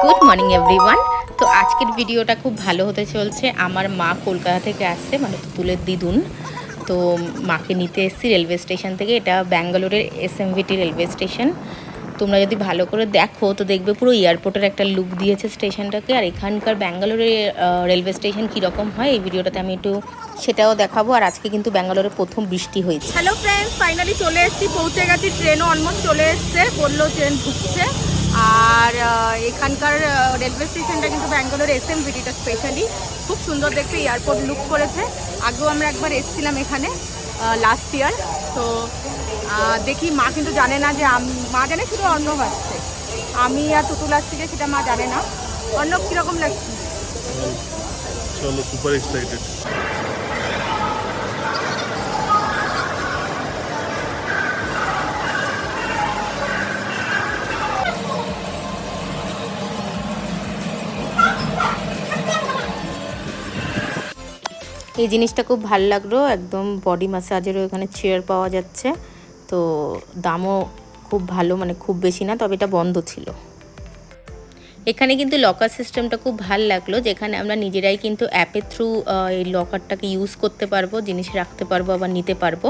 Good morning everyone. তো আজকের ভিডিওটা খুব ভালো হতে চলছে। আমার মা কলকাতা থেকে আসছে, মানে তুতুলের দিদুন। তো মাকে নিতে এসেছি রেলওয়ে স্টেশন থেকে। এটা ব্যাঙ্গালোরের এসএমভিটি রেলওয়ে স্টেশন। তোমরা যদি ভালো করে দেখো তো দেখবে পুরো এয়ারপোর্টের একটা লুক দিয়েছে স্টেশনটাকে। আর এখানকার ব্যাঙ্গালোরের রেলওয়ে স্টেশন কীরকম হয় এই ভিডিওটাতে আমি একটু সেটাও দেখাবো। আর আজকে কিন্তু ব্যাঙ্গালোরে প্রথম বৃষ্টি হয়েছে। হ্যালো ফ্রেন্ডস, ফাইনালি চলে এসেছি, পৌঁছে গেছি। ট্রেনও অলমোস্ট চলে এসছে, বললো ট্রেন ঢুকছে। আর এখানকার রেলওয়ে স্টেশনটা কিন্তু ব্যাঙ্গালোর এসএমভিটিটা স্পেশালি খুব সুন্দর দেখতে এয়ারপোর্ট লুক করেছে। আগেও আমরা একবার এসেছিলাম এখানে লাস্ট ইয়ার। তো দেখি, মা কিন্তু জানে না যে মা জানে শুধু অর্ণব আসছে, আমি আর তুতুল আসছি যে সেটা মা জানে না। অর্ণব কীরকম লাগছে? চলো, সুপার এক্সাইটেড। এই জিনিসটা খুব ভালো লাগলো, একদম বডি ম্যাসাজেরও এখানে চেয়ার পাওয়া যাচ্ছে। তো দামও খুব ভালো, মানে খুব বেশি না, তবে এটা বন্ধ ছিল। এখানে কিন্তু লকার সিস্টেমটা খুব ভালো লাগলো, যেখানে আমরা নিজেরাই কিন্তু অ্যাপের থ্রু এই লকারটাকে ইউজ করতে পারবো, জিনিস রাখতে পারবো, আবার নিতে পারবো।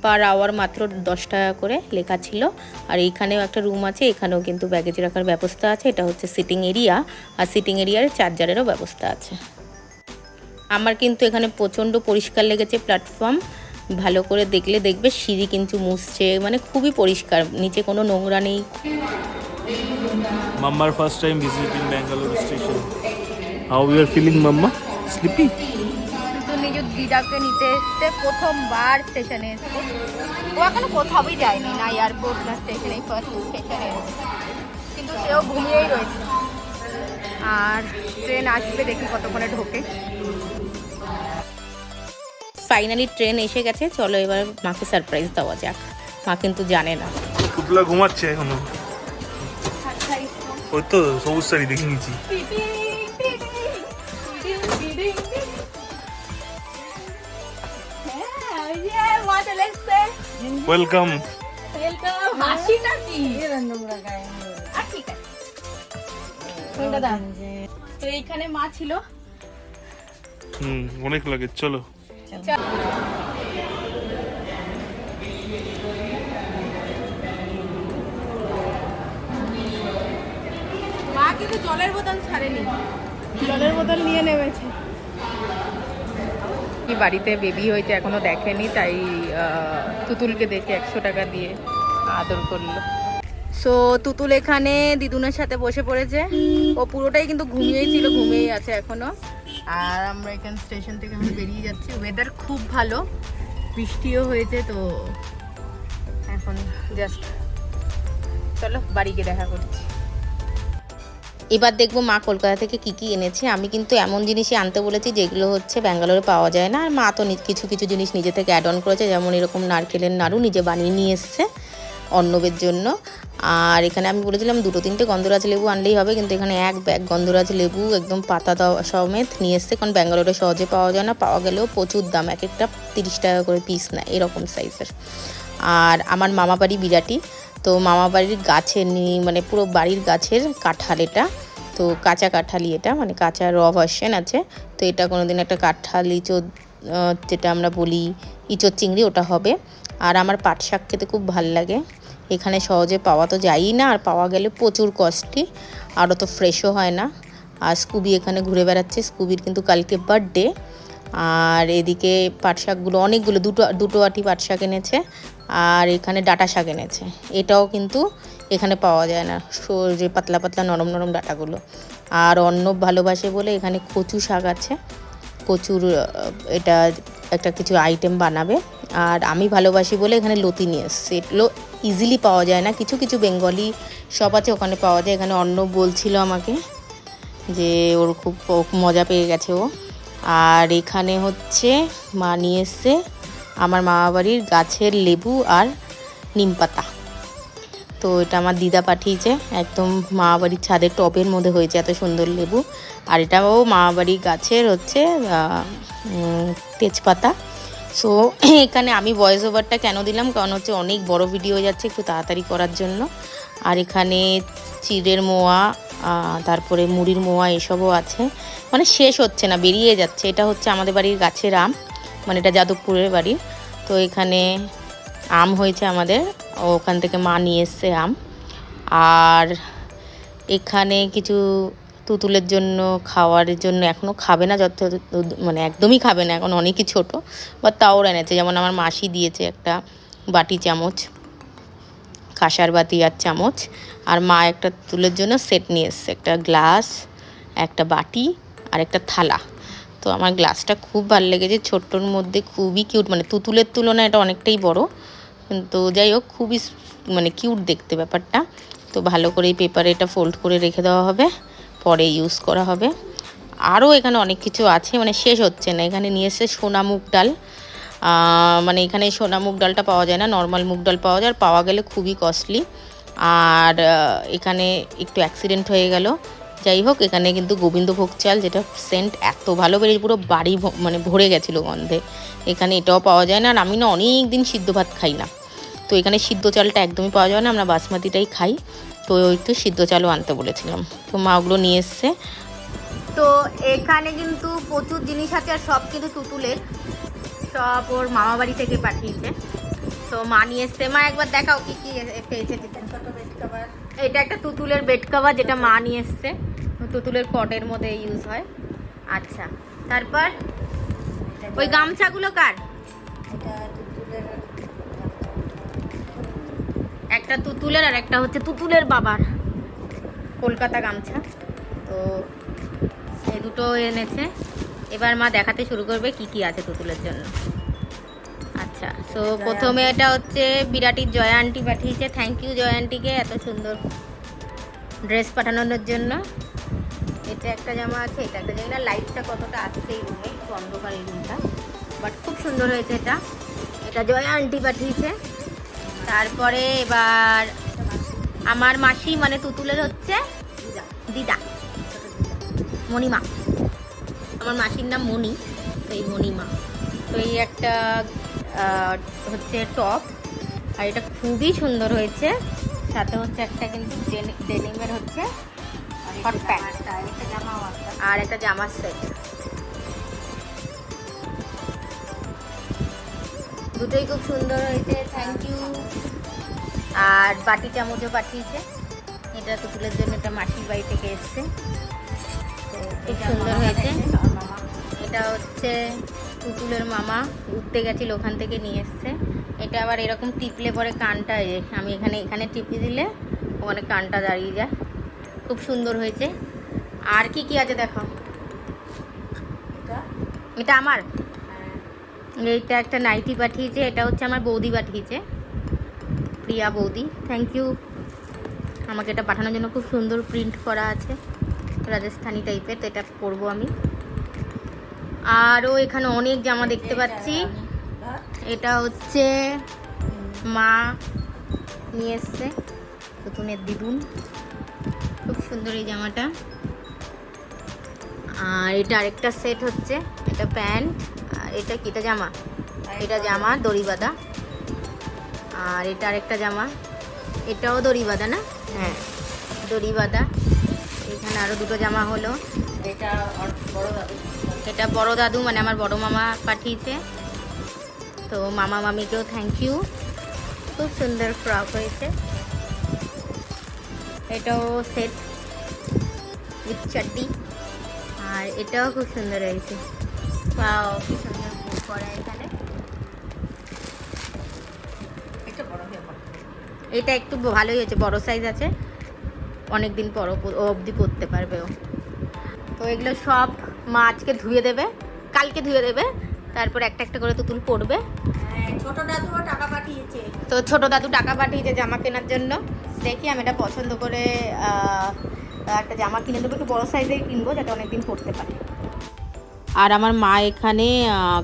পার আওয়ার মাত্র 10 টাকা করে লেখা ছিল। আর এইখানেও একটা রুম আছে, এখানেও কিন্তু ব্যাগেজ রাখার ব্যবস্থা আছে। এটা হচ্ছে সিটিং এরিয়া, আর সিটিং এরিয়ার চার্জারেরও ব্যবস্থা আছে। আমার কিন্তু এখানে প্রচণ্ড পরিষ্কার লেগেছে প্ল্যাটফর্ম। ভালো করে দেখলে দেখবে সিঁড়ি কিন্তু মুছছে, মানে খুবই পরিষ্কার, নিচে কোনো নোংরা নেই। Mamma first time visiting Bangalore station. How you are feeling, Mamma? Sleepy? কিন্তু নিজের দিদাকে নিতে এসছে, প্রথমবার স্টেশনে এসছে। ও এখনো কোথাওই যায়নি, না এয়ারপোর্ট না স্টেশনে, ফার্স্ট স্টেশনে এসছে। কিন্তু সেও ঘুমিয়েই রয়েছে। আর ট্রেন আসবে, দেখি কতক্ষণে ঢোকে। ফাইনালি ট্রেন এসে গেছে, চলো এবার মাকে সারপ্রাইজ দেওয়া যাক। মা কিন্তু জানে না। পুতলা ঘুমাচ্ছে এখনো। ওই তো সবুজ শাড়ি দেখে নিয়েছি। ওয়েলকাম। তো এইখানে মা ছিল। অনেক লাগে, চলো। মা কিন্তু জলের বোতল ছাড়েনি, জলের বোতল নিয়ে নেমেছে। বাড়িতে বেবি হয়েছে এখনো দেখেনি, তাই তুতুলকে দেখে 100 টাকা দিয়ে আদর করলো। সো তুতুল এখানে দিদুনের সাথে বসে পড়েছে। ও পুরোটাই কিন্তু ঘুমিয়েই ছিল, ঘুমিয়েই আছে এখনো। আর আমরা এখানে স্টেশন থেকে এখন বেরিয়ে যাচ্ছি। ওয়েদার খুব ভালো, বৃষ্টিও হয়েছে। তো এখন জাস্ট চলো বাড়ি গিয়ে দেখা করছি। এবার দেখবো মা কলকাতা থেকে কি কি এনেছে। আমি কিন্তু এমন জিনিসই আনতে বলেছি যেগুলো হচ্ছে ব্যাঙ্গালোরে পাওয়া যায় না। আর মা তো কিছু কিছু জিনিস নিজে থেকে অ্যাড অন করেছে, যেমন এরকম নারকেলের নাড়ু নিজে বানিয়ে নিয়ে এসছে অর্ণবের জন্য। আর এখানে আমি বলেছিলাম 2-3টে গন্ধরাজ লেবু আনলেই হবে, কিন্তু এখানে এক ব্যাগ গন্ধরাজ লেবু একদম পাতা দেওয়া সমেত নিয়ে এসছে, কারণ ব্যাঙ্গালোরে সহজে পাওয়া যায় না, পাওয়া গেলেও প্রচুর দাম, এক একটা 30 টাকা করে পিস না, এরকম সাইজের। আর আমার মামা বাড়ি বিরাটি, তো মামা বাড়ির গাছের মানে পুরো বাড়ির গাছের কাঁঠাল এটা। তো কাঁচা কাঁঠালি, এটা মানে কাঁচা র ভার্সন আছে। তো এটা কোনোদিন একটা কাঁঠাল ইঁচড়, যেটা আমরা বলি ইঁচড় চিংড়ি, ওটা হবে। আর আমার পাট শাক খেতে খুব ভাল লাগে, এখানে সহজে পাওয়া তো যায়ই না, আর পাওয়া গেলে প্রচুর কস্টলি, আরও তো ফ্রেশও হয় না। আর স্কুবি এখানে ঘুরে বেড়াচ্ছে, স্কুবির কিন্তু কালকে বার্থডে। আর এদিকে পাট শাকগুলো অনেকগুলো, দুটো আটি পাট শাক এনেছে। আর এখানে ডাঁটা শাক এনেছে, এটাও কিন্তু এখানে পাওয়া যায় না, যে পাতলা পাতলা নরম নরম ডাঁটাগুলো। আর অর্ণব ভালোবাসে বলে এখানে কচু শাক আছে, কচুর এটা একটা কিছু আইটেম বানাবে। আর আমি ভালোবাসি বলে এখানে লতি নিয়ে এসছে। এগুলো ইজিলি পাওয়া যায় না, কিছু কিছু বেঙ্গলি শপ আছে ওখানে পাওয়া যায়। এখানে অর্ণব বলছিল আমাকে যে ওর খুব মজা পেয়ে গেছে ও। আর এখানে হচ্ছে মা নিয়ে এসছে আমার মামা বাড়ির গাছের লেবু আর নিম পাতা। তো এটা আমার দিদা পাঠিয়েছে, একদম মামা বাড়ির ছাদের টবের মধ্যে হয়েছে এত সুন্দর লেবু। আর এটাও মামা বাড়ির গাছের হচ্ছে তেজপাতা। সো এখানে আমি ভয়েস ওভারটা কেন দিলাম, কারণ হচ্ছে অনেক বড় ভিডিও হয়ে যাচ্ছে, একটু তাড়াতাড়ি করার জন্য। আর এখানে চিড়ের মোয়া, তারপরে মুড়ির মোয়া এসবও আছে, মানে শেষ হচ্ছে না, বেরিয়ে যাচ্ছে। এটা হচ্ছে আমাদের বাড়ির গাছের আম, মানে এটা যাদবপুরের বাড়ি। তো এখানে আম হয়েছে আমাদের, ওখান থেকে মা নিয়ে এসছে আম। আর এখানে কিছু তুতুলের জন্য খাওয়ার জন্য, এখনও খাবে না, যত মানে একদমই খাবে না, এখন অনেকই ছোট, বা তাও এনেছে। যেমন আমার মাসি দিয়েছে একটা বাটি চামচ, কাঁসার বাটি আর চামচ। আর মা একটা তুতুলের জন্য সেট নিয়ে এসছে, একটা গ্লাস, একটা বাটি আর একটা থালা। তো আমার গ্লাসটা খুব ভালো লেগেছে, ছোট্টর মধ্যে খুবই কিউট, মানে তুতুলের তুলনায় এটা অনেকটাই বড়, কিন্তু যাই হোক খুবই মানে কিউট দেখতে ব্যাপারটা। তো ভালো করে এই পেপারে এটা ফোল্ড করে রেখে দেওয়া হবে, পরে ইউজ করা হবে। আরও এখানে অনেক কিছু আছে, মানে শেষ হচ্ছে না। এখানে নিয়ে এসে সোনা মুগ ডাল, মানে এখানে সোনা মুগ ডালটা পাওয়া যায় না, নর্মাল মুগ ডাল পাওয়া যায়, আর পাওয়া গেলে খুবই কস্টলি। আর এখানে একটু অ্যাক্সিডেন্ট হয়ে গেল, যাই হোক। এখানে কিন্তু গোবিন্দভোগ চাল, যেটা সেন্ট এত ভালো বেরিয়েছে, পুরো বাড়ি মানে ভরে গেছিলো গন্ধে। এখানে এটাও পাওয়া যায় না, আর আমি না অনেক দিন সিদ্ধ ভাত খাই না, তো এখানে সিদ্ধ চালটা একদমই পাওয়া যায় না, আমরা বাসমতিটাই খাই। তো একটু সিদ্ধ চালও আনতে বলেছিলাম, তো মা ওগুলো নিয়ে এসছে। তো এখানে কিন্তু প্রচুর জিনিস আছে, আর সব কিন্তু তুতুলের, সব ওর মামা বাড়ি থেকে পাঠিয়েছে। তো মা নিয়ে এসছে। মা একবার দেখাও কি কি পেয়েছে। এটা একটা তুতুলের বেড কভার, যেটা মা নিয়ে এসছে, তুতুলের কটের মধ্যে ইউজ হয়। আচ্ছা, তারপর ওই গামছাগুলো কার? একটা তুতুলের আর একটা হচ্ছে তুতুলের বাবার কলকাতা গামছা। তো এই দুটো এনেছে। এবার মা দেখাতে শুরু করবে কি কি আছে তুতুলের জন্য। আচ্ছা, তো প্রথমে এটা হচ্ছে বিরাটির জয়া আন্টি পাঠিয়েছে। থ্যাংক ইউ জয়া আন্টিকে এত সুন্দর ড্রেস পাঠানোর জন্য। এটা একটা জামা আছে, এটা একটা জানি না লাইটটা কতটা আসছে এই রুমে, একটু অন্ধকার এই রুমটা, বাট খুব সুন্দর হয়েছে এটা। এটা জয়া আন্টি পাঠিয়েছে। তারপরে এবার আমার মাসি, মানে তুতুলের হচ্ছে দিদা, মণিমা। আমার মাসির নাম মণি, তো এই মণিমা। তো এই একটা হচ্ছে টপ, আর এটা খুবই সুন্দর হয়েছে। সাথে হচ্ছে একটা কিন্তু ডেনিমের হচ্ছে হট প্যান্ট, আর একটা জামার সেট। দুটোই খুব সুন্দর হয়েছে, থ্যাংক ইউ। আর বাটি চামচও পাঠিয়েছে, এটা তুতুলের জন্য, এটা মাসির বাড়ি থেকে এসছে। তো খুব সুন্দর হয়েছে। এটা হচ্ছে তুতুলের মামা উঠতে গেছিল, ওখান থেকে নিয়ে এসছে। এটা আবার এরকম টিপলে পরে কানটা, আমি এখানে টিপে দিলে ওখানে কানটা দাঁড়িয়ে যায়, খুব সুন্দর হয়েছে। আর কি কি আছে দেখো। এটা আমার, এইটা একটা নাইটি পাঠিয়েছে, এটা হচ্ছে আমার বৌদি পাঠিয়েছে, প্রিয়া বৌদি, থ্যাংক ইউ আমাকে এটা পাঠানোর জন্য। খুব সুন্দর প্রিন্ট করা আছে, রাজস্থানি টাইপের, তো এটা পরবো আমি। আরও এখানে অনেক জামা দেখতে পাচ্ছি। এটা হচ্ছে মা নিয়ে এসছে, নতুনের দিদুন, খুব সুন্দর এই জামাটা। আর এটা আরেকটা সেট হচ্ছে, এটা প্যান্ট, আর এটা কিটা জামা, এটা জামা দড়ি বাঁধা। আর এটা আরেকটা জামা, এটাও দড়ি বাঁধা না? হ্যাঁ, দড়ি বাঁধা। এখানে আরও দুটো জামা হলো। এটা বড় দাদু, এটা বড় দাদু, মানে আমার বড় মামা পাঠিয়েছে। তো মামা মামিকেও থ্যাংক ইউ, খুব সুন্দর ফ্রক হয়েছে। এটাও সেট উইথ চাড্ডি, আর এটাও খুব সুন্দর হয়েছে। পাও কি সুন্দর ফুল করা এখানে। এটা একটু ভালোই হয়েছে, বড় সাইজ আছে, অনেক দিন পর অবধি পরতে পারবে ও। তো এগুলো সব মা আজকে ধুয়ে দেবে, কালকে ধুয়ে দেবে, তারপর একটা একটা করে তুতুল পরবে। ছোট দাদুও টাকা পাঠিয়েছে, তো ছোট দাদু টাকা পাঠিয়েছে জামা কেনার জন্য। দেখি আমি এটা পছন্দ করে একটা জামা কিনে দেবো, একটু বড়ো সাইজের কিনবো, যাতে অনেকদিন পরতে পারে। আর আমার মা এখানে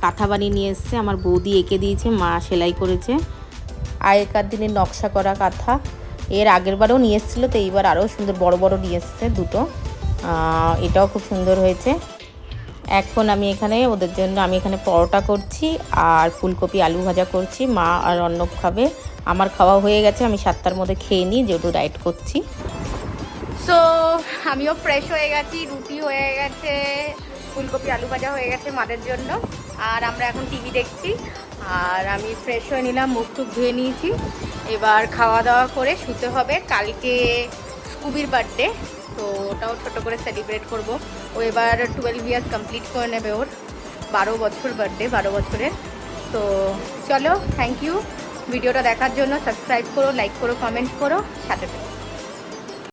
কাঁথা বানিয়ে নিয়ে এসছে, আমার বৌদি এঁকে দিয়েছে, মা সেলাই করেছে, আগেকার দিনের নকশা করা কাঁথা। এর আগের বারেও নিয়ে এসেছিলো, তো এইবার আরও সুন্দর বড় বড় নিয়ে এসছে দুটো। এটাও খুব সুন্দর হয়েছে। এখন আমি এখানে ওদের জন্য পরোটা করছি আর ফুলকপি আলু ভাজা করছি। মা আর অর্ণব খাবে, আমার খাওয়া হয়ে গেছে, আমি 7টার মধ্যে খেয়ে নিই, যেহেতু ডায়েট করছি। সো আমিও ফ্রেশ হয়ে গেছি, রুটি হয়ে গেছে, ফুলকপি আলু ভাজা হয়ে গেছে মাদের জন্য। আর আমরা এখন টিভি দেখছি। আর আমি ফ্রেশ হয়ে নিলাম, মুখ টুক ধুয়ে নিয়েছি। এবার খাওয়া দাওয়া করে শুতে হবে। কালকে স্কুবির বার্থডে, তো ওটাও ছোটো করে সেলিব্রেট করব। ও এবার 12 ইয়ার্স কমপ্লিট করে নেবে, ওর 12 বছর বার্থডে, 12 বছরের। তো চলো, থ্যাংক ইউ ভিডিওটা দেখার জন্য। সাবস্ক্রাইব করো, লাইক করো, কমেন্ট করো, সাথে থেকো।